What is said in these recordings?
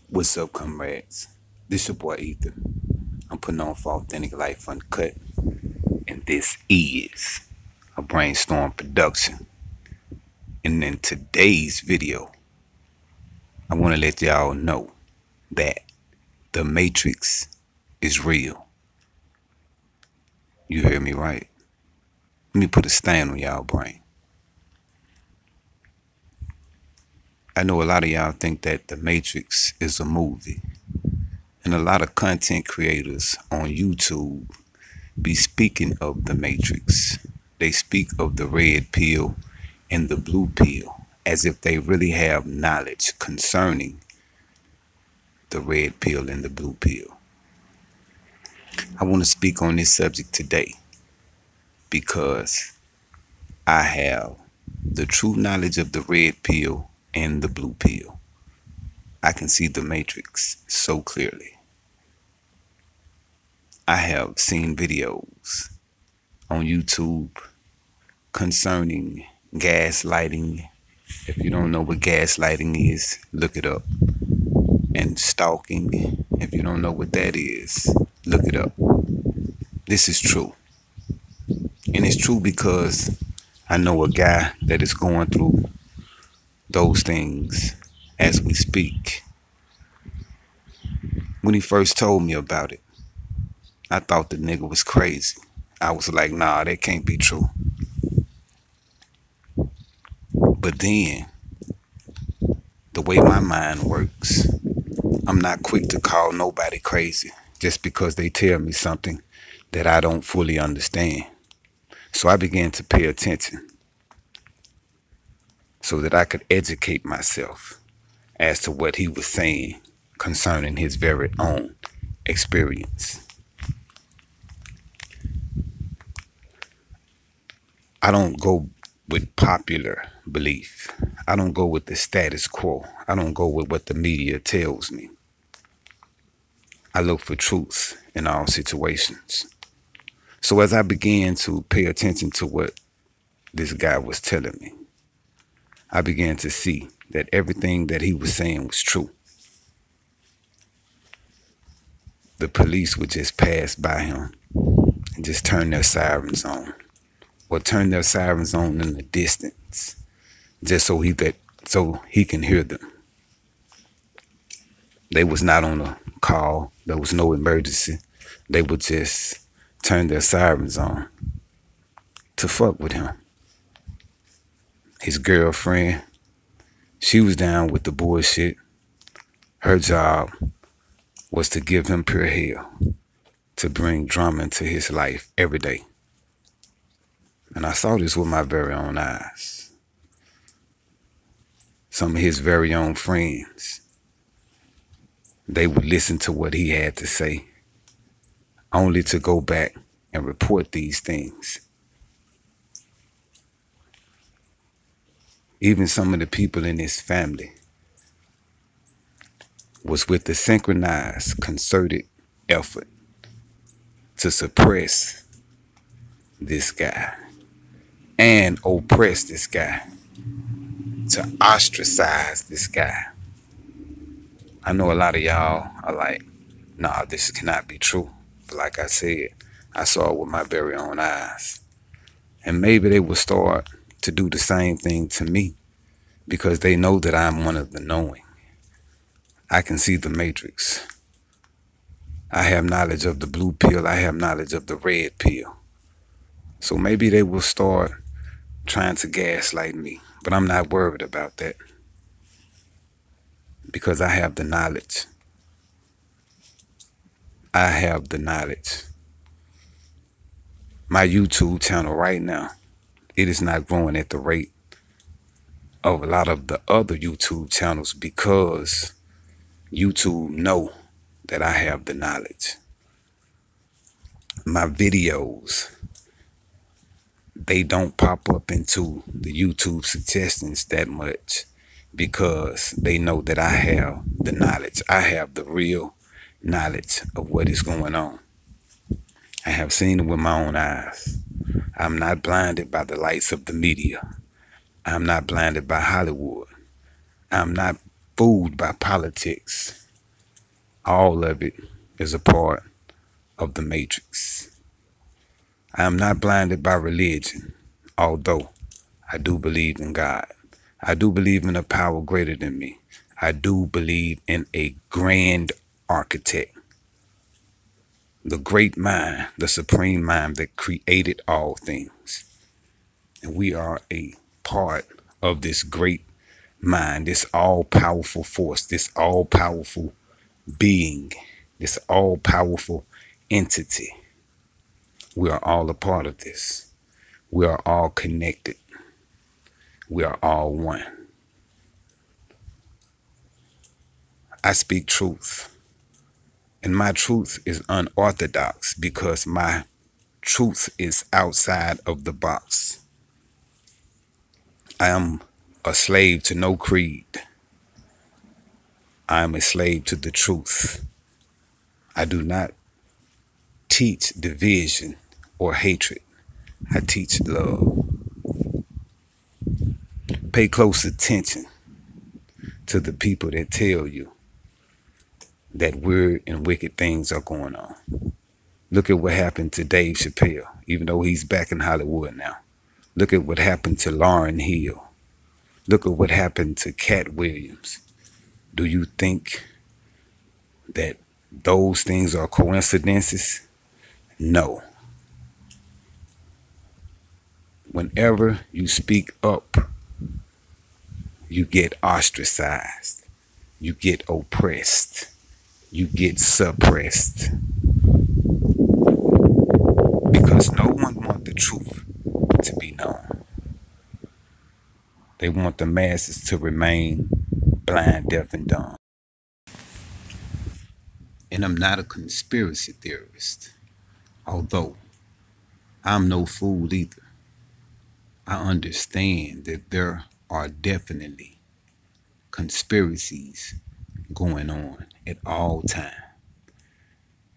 What's up, comrades? This your boy Ethan. I'm putting on for Authentic Life Uncut, and this is a brainstorm production. And in today's video, I want to let y'all know that the Matrix is real. You hear me right? Let me put a stain on y'all brain. I know a lot of y'all think that the Matrix is a movie, and a lot of content creators on YouTube be speaking of the Matrix. They speak of the red pill and the blue pill as if they really have knowledge concerning the red pill and the blue pill. I want to speak on this subject today because I have the true knowledge of the red pill and the blue pill. I can see the Matrix so clearly. I have seen videos on YouTube concerning gaslighting. If you don't know what gaslighting is, look it up. And stalking, if you don't know what that is, look it up. This is true. And it's true because I know a guy that is going through those things as we speak. When he first told me about it, I thought the nigga was crazy. I was like, nah, that can't be true. But then, the way my mind works, I'm not quick to call nobody crazy just because they tell me something that I don't fully understand. So I began to pay attention so that I could educate myself as to what he was saying concerning his very own experience. I don't go with popular belief. I don't go with the status quo. I don't go with what the media tells me. I look for truth in all situations. So as I began to pay attention to what this guy was telling me, I began to see that everything that he was saying was true. The police would just pass by him and just turn their sirens on, or turn their sirens on in the distance, just so he can hear them. They was not on a call. There was no emergency. They would just turn their sirens on to fuck with him. His girlfriend, she was down with the bullshit. Her job was to give him pure hell, to bring drama into his life every day. And I saw this with my very own eyes. Some of his very own friends, they would listen to what he had to say, only to go back and report these things. Even some of the people in his family was with the synchronized, concerted effort to suppress this guy and oppress this guy, to ostracize this guy. I know a lot of y'all are like, nah, this cannot be true. But like I said, I saw it with my very own eyes. And maybe they will start to do the same thing to me because they know that I'm one of the knowing. I can see the Matrix. I have knowledge of the blue pill. I have knowledge of the red pill. So maybe they will start trying to gaslight me. But I'm not worried about that because I have the knowledge. I have the knowledge. My YouTube channel right now, it is not growing at the rate of a lot of the other YouTube channels because YouTube know that I have the knowledge. My videos, they don't pop up into the YouTube suggestions that much because they know that I have the knowledge. I have the real knowledge of what is going on. I have seen it with my own eyes. I'm not blinded by the lights of the media. I'm not blinded by Hollywood. I'm not fooled by politics. All of it is a part of the matrix. I am not blinded by religion, although I do believe in God. I do believe in a power greater than me. I do believe in a grand architect, the great mind, the supreme mind that created all things. And we are a part of this great mind, this all powerful force, this all powerful being, this all powerful entity. We are all a part of this. We are all connected. We are all one. I speak truth, and my truth is unorthodox because my truth is outside of the box. I am a slave to no creed. I am a slave to the truth. I do not teach division or hatred. I teach love. Pay close attention to the people that tell you that weird and wicked things are going on. Look at what happened to Dave Chappelle, even though he's back in Hollywood now. Look at what happened to Lauryn Hill. Look at what happened to Cat Williams. Do you think that those things are coincidences? No. Whenever you speak up, you get ostracized. You get oppressed. You get suppressed. Because no one wants the truth to be known. They want the masses to remain blind, deaf, and dumb. And I'm not a conspiracy theorist, although I'm no fool either. I understand that there are definitely conspiracies going on at all times.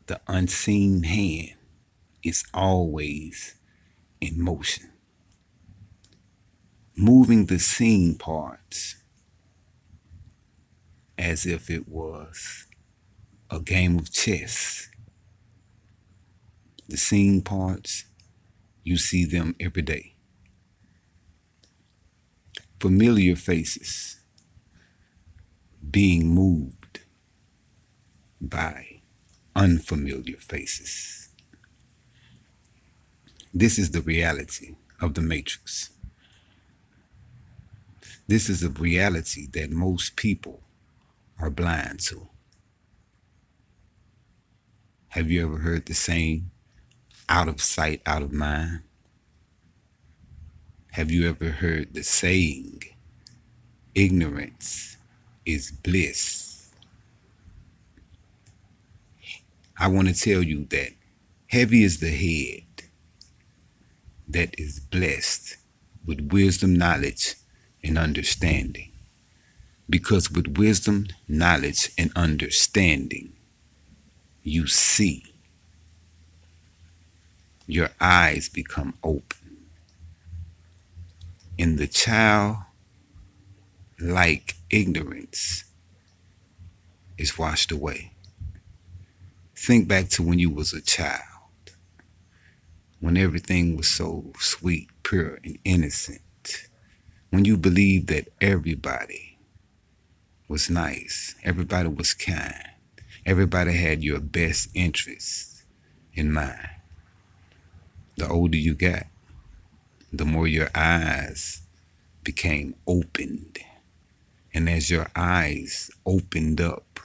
The unseen hand is always in motion, moving the seen parts as if it was a game of chess. The seen parts, you see them every day. Familiar faces being moved by unfamiliar faces. This is the reality of the Matrix. This is a reality that most people are blind to. Have you ever heard the saying, out of sight, out of mind? Have you ever heard the saying, ignorance is bliss? I want to tell you that heavy is the head that is blessed with wisdom, knowledge, and understanding. Because with wisdom, knowledge, and understanding, you see. Your eyes become open. And the childlike ignorance is washed away. Think back to when you was a child, when everything was so sweet, pure, and innocent. When you believed that everybody was nice, everybody was kind, everybody had your best interests in mind. The older you got, the more your eyes became opened. And as your eyes opened up,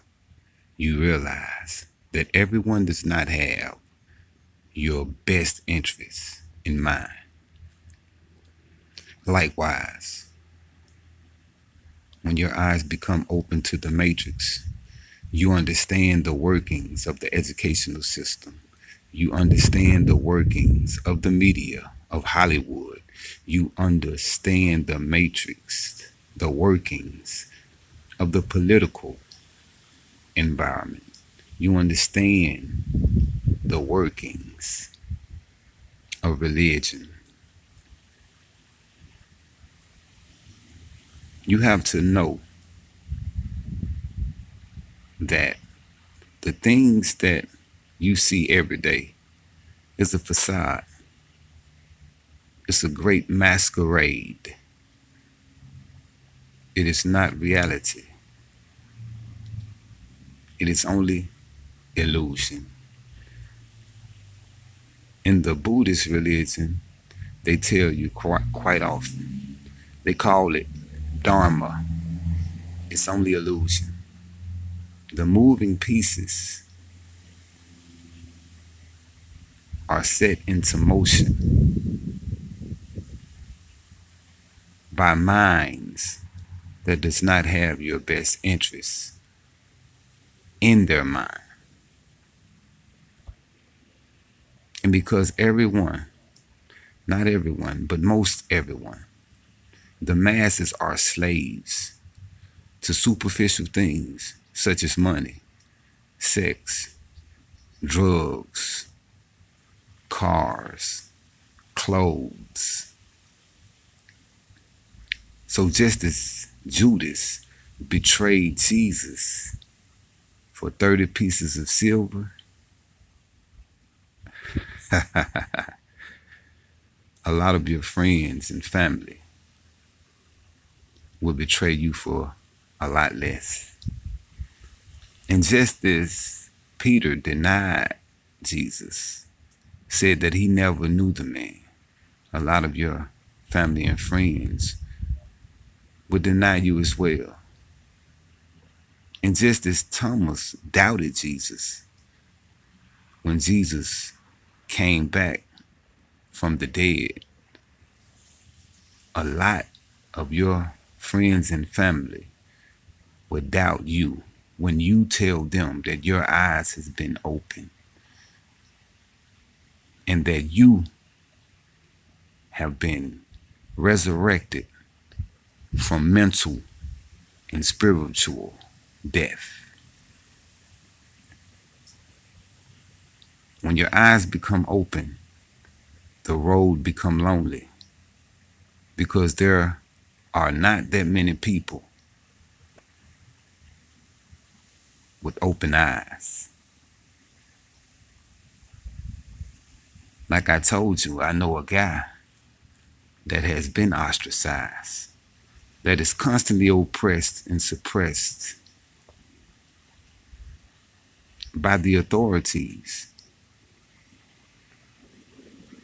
you realize that everyone does not have your best interests in mind. Likewise, when your eyes become open to the matrix, you understand the workings of the educational system. You understand the workings of the media, of Hollywood. You understand the matrix, the workings of the political environment. You understand the workings of religion. You have to know that The things that you see every day is a facade. It's a great masquerade. It is not reality. It is only illusion. In the Buddhist religion, they tell you quite often, they call it Dharma. It's only illusion. The moving pieces are set into motion by minds that does not have your best interests in their mind. And because everyone, not everyone, but most everyone, the masses are slaves to superficial things such as money, sex, drugs, cars, clothes. So just as Judas betrayed Jesus for 30 pieces of silver, a lot of your friends and family will betray you for a lot less. And just as Peter denied Jesus, said that he never knew the man, a lot of your family and friends would deny you as well. And just as Thomas doubted Jesus when Jesus came back from the dead, a lot of your friends and family would doubt you when you tell them that your eyes has been opened and that you have been resurrected from mental and spiritual death. When your eyes become open, the road become lonely because there are not that many people with open eyes. Like I told you, I know a guy that has been ostracized, that is constantly oppressed and suppressed by the authorities.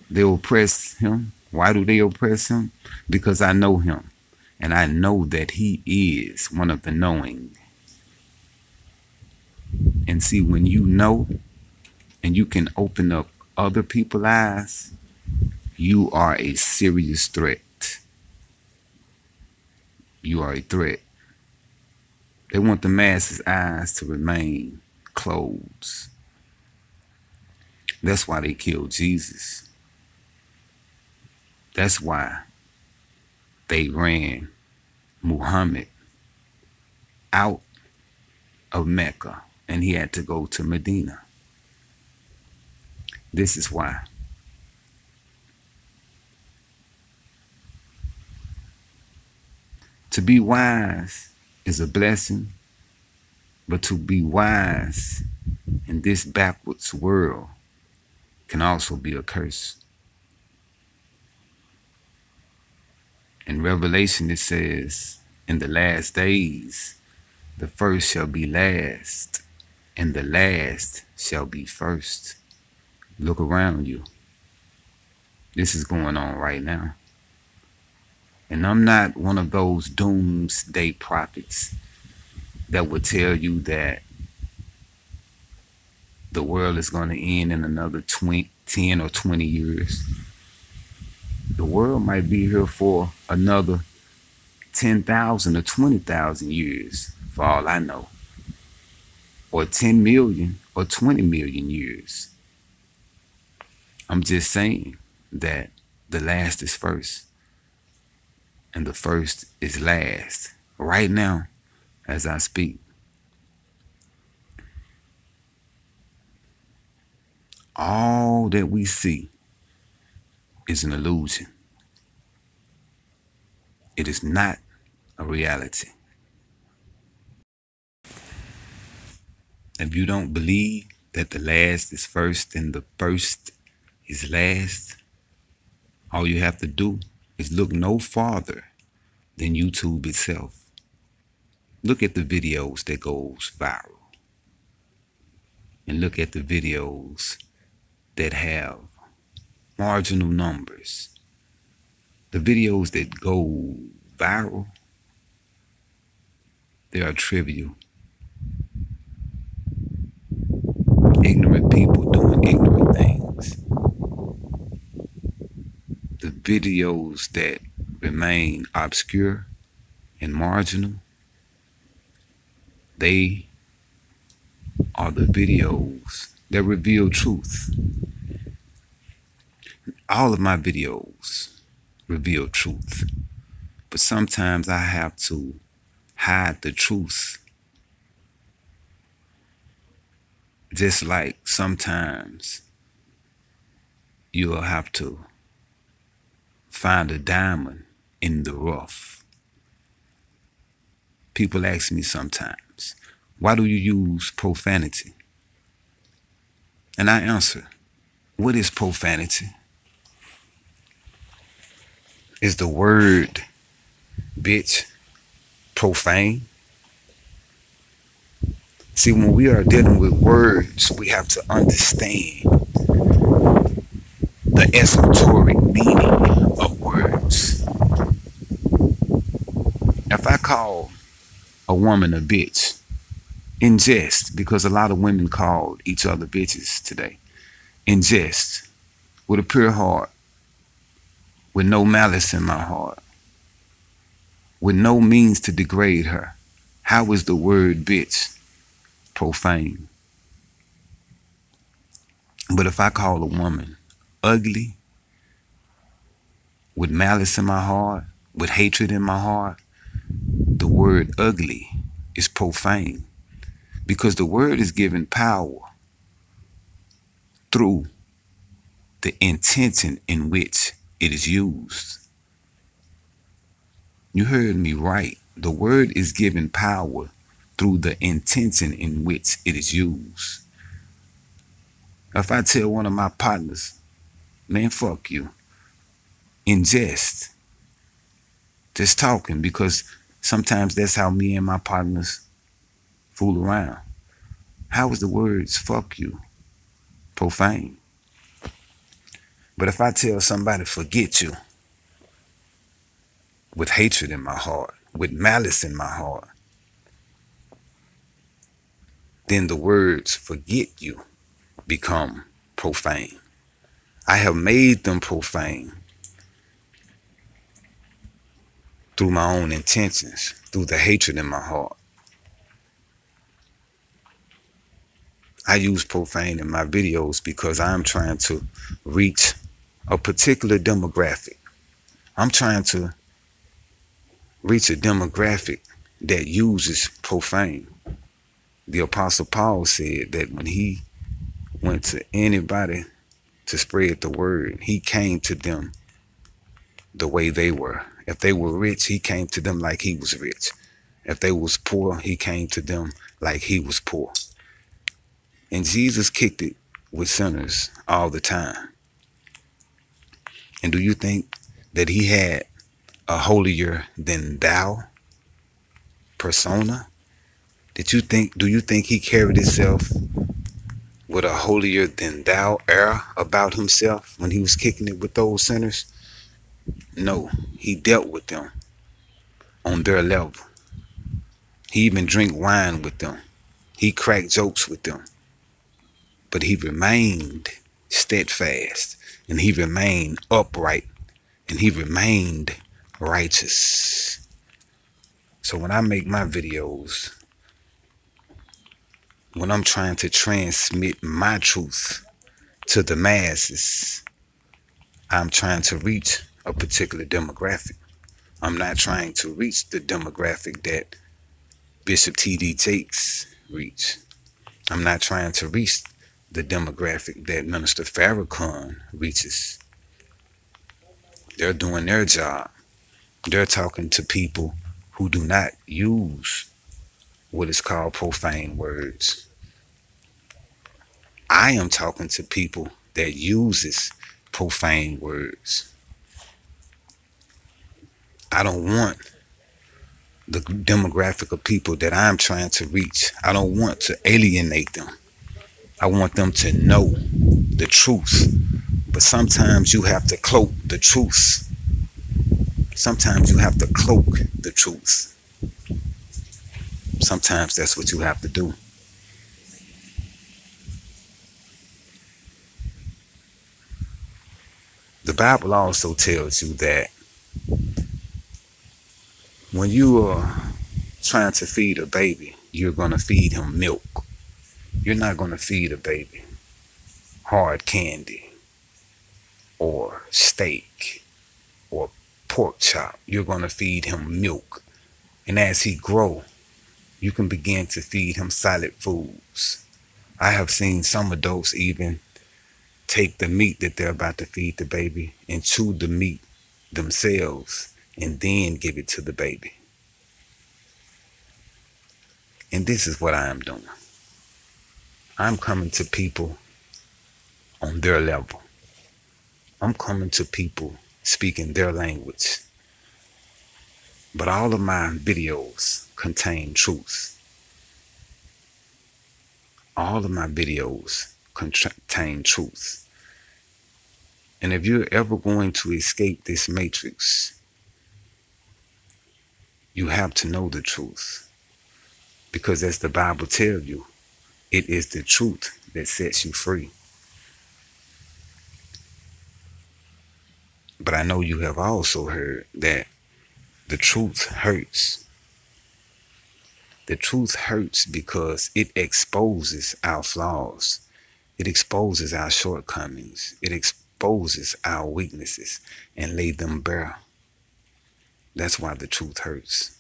They oppress him. Why do they oppress him? Because I know him, and I know that he is one of the knowing. And see, when you know and you can open up other people's eyes, you are a serious threat. You are a threat. They want the masses' eyes to remain closed. That's why they killed Jesus. That's why they ran Muhammad out of Mecca and he had to go to Medina. This is why. To be wise is a blessing, but to be wise in this backwards world can also be a curse. In Revelation it says, in the last days, the first shall be last, and the last shall be first. Look around you. This is going on right now. And I'm not one of those doomsday prophets that would tell you that the world is going to end in another 10 or 20 years. The world might be here for another 10,000 or 20,000 years, for all I know. Or 10 million or 20 million years. I'm just saying that the last is first and the first is last. Right now, as I speak, all that we see is an illusion. It is not a reality. If you don't believe that the last is first and the first is last, all you have to do is look no farther than YouTube itself. Look at the videos that goes viral and look at the videos that have marginal numbers. The videos that go viral, they are trivial. Ignorant people doing ignorant things. The videos that remain obscure and marginal, they are the videos that reveal truth. All of my videos reveal truth, but sometimes I have to hide the truth. Just like sometimes you'll have to find a diamond in the rough. People ask me sometimes, why do you use profanity? And I answer, what is profanity? Is the word bitch profane? See, when we are dealing with words, we have to understand the esoteric meaning of words. If I call a woman a bitch in jest, because a lot of women called each other bitches today, in jest, with a pure heart, with no malice in my heart, with no means to degrade her, how is the word bitch profane? But if I call a woman ugly, with malice in my heart, with hatred in my heart, the word ugly is profane, because the word is given power through the intention in which it is used. You heard me right. The word is given power through the intention in which it is used. If I tell one of my partners, man, fuck you, in jest, just talking, because sometimes that's how me and my partners fool around. How is the words fuck you profane? But if I tell somebody forget you, with hatred in my heart, with malice in my heart, then the words forget you become profane. I have made them profane through my own intentions, through the hatred in my heart. I use profane in my videos because I'm trying to reach a particular demographic. I'm trying to reach a demographic that uses profane. The Apostle Paul said that when he went to anybody to spread the word, he came to them the way they were. If they were rich, he came to them like he was rich. If they was poor, he came to them like he was poor. And Jesus kicked it with sinners all the time. And do you think that he had a holier than thou persona? Do you think he carried himself with a holier than thou air about himself when he was kicking it with those sinners? No, he dealt with them on their level. He even drank wine with them. He cracked jokes with them. But he remained steadfast, and he remained upright, and he remained righteous. So when I make my videos, when I'm trying to transmit my truth to the masses, I'm trying to reach a particular demographic. I'm not trying to reach the demographic that Bishop T.D. Jakes reached. I'm not trying to reach the demographic that Minister Farrakhan reaches. They're doing their job. They're talking to people who do not use what is called profane words. I am talking to people that uses profane words. I don't want the demographic of people that I'm trying to reach. I don't want to alienate them. I want them to know the truth. But sometimes you have to cloak the truth. Sometimes you have to cloak the truth. Sometimes that's what you have to do. The Bible also tells you that when you are trying to feed a baby, you're going to feed him milk. You're not going to feed a baby hard candy or steak or pork chop. You're going to feed him milk. And as he grow, you can begin to feed him solid foods. I have seen some adults even take the meat that they're about to feed the baby and chew the meat themselves and then give it to the baby. And this is what I am doing. I'm coming to people on their level. I'm coming to people speaking their language. But all of my videos contain truth. All of my videos contain truth. And if you're ever going to escape this matrix, you have to know the truth. Because as the Bible tells you, it is the truth that sets you free. But I know you have also heard that the truth hurts. The truth hurts because it exposes our flaws. It exposes our shortcomings. It exposes our weaknesses and lay them bare. That's why the truth hurts.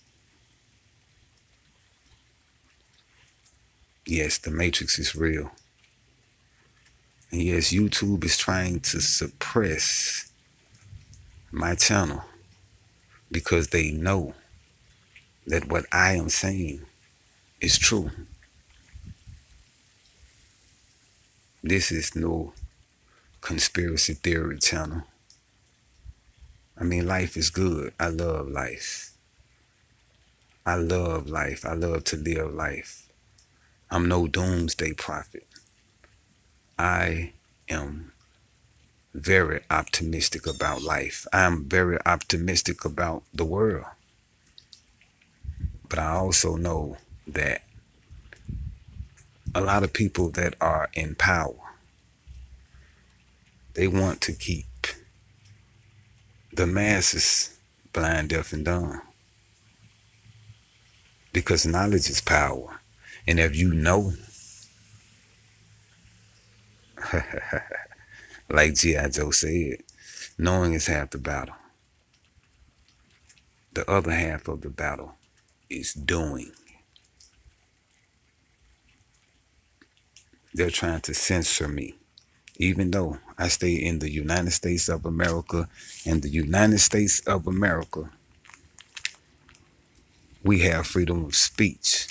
Yes, the matrix is real. And yes, YouTube is trying to suppress my channel because they know that what I am saying is true. This is no conspiracy theory channel. I mean, life is good. I love life. I love life. I love to live life. I'm no doomsday prophet. I am very optimistic about life. I'm very optimistic about the world. But I also know that a lot of people that are in power, they want to keep the masses blind, deaf, and dumb. Because knowledge is power. And if you know, like G.I. Joe said, knowing is half the battle. The other half of the battle is doing. They're trying to censor me. Even though I stay in the United States of America, and the United States of America, we have freedom of speech.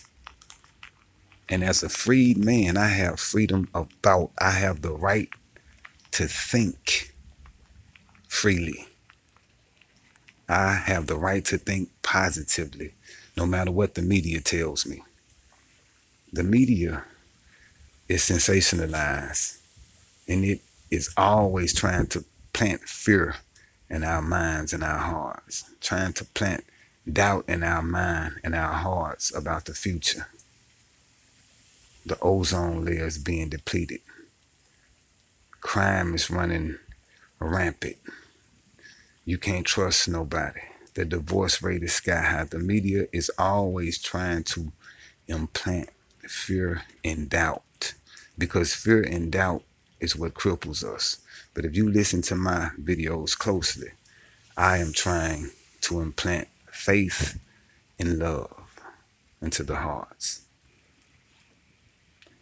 And as a freed man, I have freedom of thought. I have the right to think freely. I have the right to think positively, no matter what the media tells me. The media is sensationalized, and it is always trying to plant fear in our minds and our hearts, trying to plant doubt in our mind and our hearts about the future. The ozone layer is being depleted. Crime is running rampant. You can't trust nobody. The divorce rate is sky high. The media is always trying to implant fear and doubt, because fear and doubt is what cripples us. But if you listen to my videos closely, I am trying to implant faith and love into the hearts.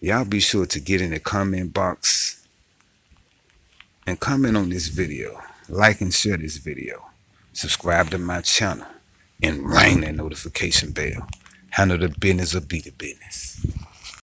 Y'all be sure to get in the comment box and comment on this video. Like and share this video. Subscribe to my channel and ring that notification bell. Handle the business or be the business.